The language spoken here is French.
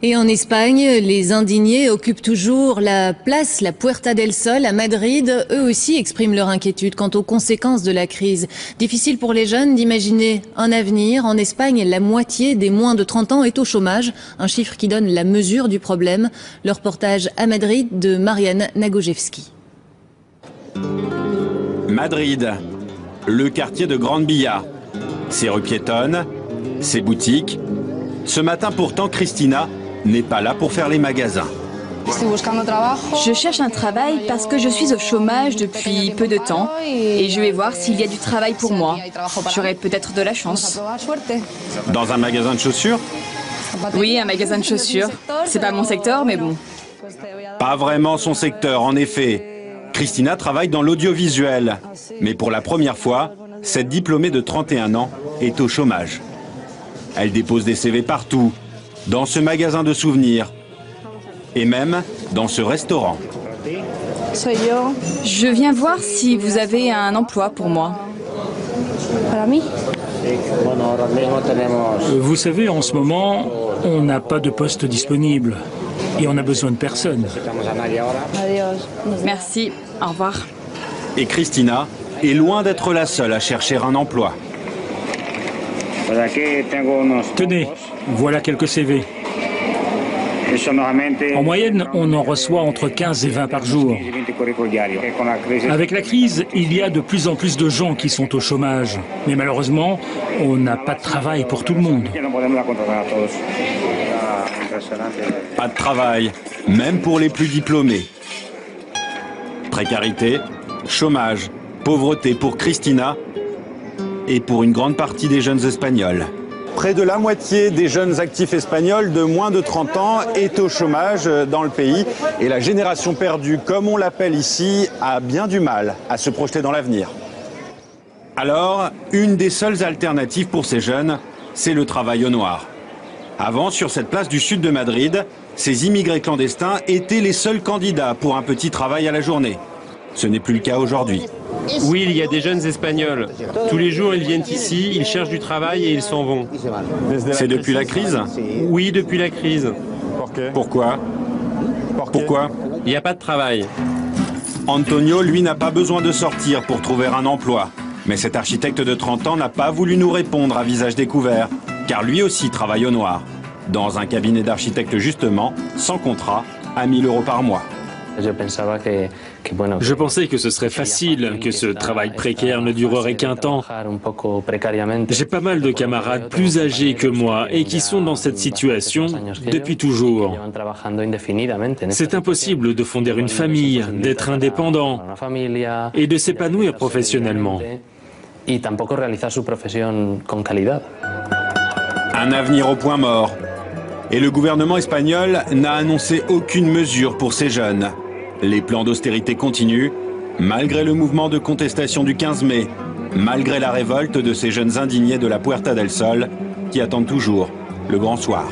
Et en Espagne, les indignés occupent toujours la place, la Puerta del Sol à Madrid. Eux aussi expriment leur inquiétude quant aux conséquences de la crise. Difficile pour les jeunes d'imaginer un avenir. En Espagne, la moitié des moins de 30 ans est au chômage, un chiffre qui donne la mesure du problème. Le reportage à Madrid de Marianne Nagojewski. Madrid, le quartier de Grande Vía. Ses rues piétonnes, ses boutiques. Ce matin pourtant, Cristina n'est pas là pour faire les magasins. Je cherche un travail parce que je suis au chômage depuis peu de temps et je vais voir s'il y a du travail pour moi. J'aurai peut-être de la chance. Dans un magasin de chaussures? Oui, un magasin de chaussures. C'est pas mon secteur, mais bon. Pas vraiment son secteur, en effet. Cristina travaille dans l'audiovisuel. Mais pour la première fois, cette diplômée de 31 ans est au chômage. Elle dépose des CV partout, dans ce magasin de souvenirs et même dans ce restaurant. Je viens voir si vous avez un emploi pour moi. Vous savez, en ce moment, on n'a pas de poste disponible et on a besoin de personne. Merci, au revoir. Et Cristina est loin d'être la seule à chercher un emploi. Tenez, voilà quelques CV. En moyenne, on en reçoit entre 15 et 20 par jour. Avec la crise, il y a de plus en plus de gens qui sont au chômage. Mais malheureusement, on n'a pas de travail pour tout le monde. Pas de travail, même pour les plus diplômés. Précarité, chômage, pauvreté pour Cristina et pour une grande partie des jeunes Espagnols. Près de la moitié des jeunes actifs espagnols de moins de 30 ans est au chômage dans le pays. Et la génération perdue, comme on l'appelle ici, a bien du mal à se projeter dans l'avenir. Alors, une des seules alternatives pour ces jeunes, c'est le travail au noir. Avant, sur cette place du sud de Madrid, ces immigrés clandestins étaient les seuls candidats pour un petit travail à la journée. Ce n'est plus le cas aujourd'hui. Oui, il y a des jeunes Espagnols. Tous les jours, ils viennent ici, ils cherchent du travail et ils s'en vont. C'est depuis la crise? Oui, depuis la crise. Pourquoi? Pourquoi? Il n'y a pas de travail. Antonio, lui, n'a pas besoin de sortir pour trouver un emploi. Mais cet architecte de 30 ans n'a pas voulu nous répondre à visage découvert, car lui aussi travaille au noir. Dans un cabinet d'architecte justement, sans contrat, à 1 000 € par mois. Je pensais que ce serait facile, que ce travail précaire ne durerait qu'un temps. J'ai pas mal de camarades plus âgés que moi et qui sont dans cette situation depuis toujours. C'est impossible de fonder une famille, d'être indépendant et de s'épanouir professionnellement. Un avenir au point mort. Et le gouvernement espagnol n'a annoncé aucune mesure pour ces jeunes. Les plans d'austérité continuent, malgré le mouvement de contestation du 15 mai, malgré la révolte de ces jeunes indignés de la Puerta del Sol qui attendent toujours le grand soir.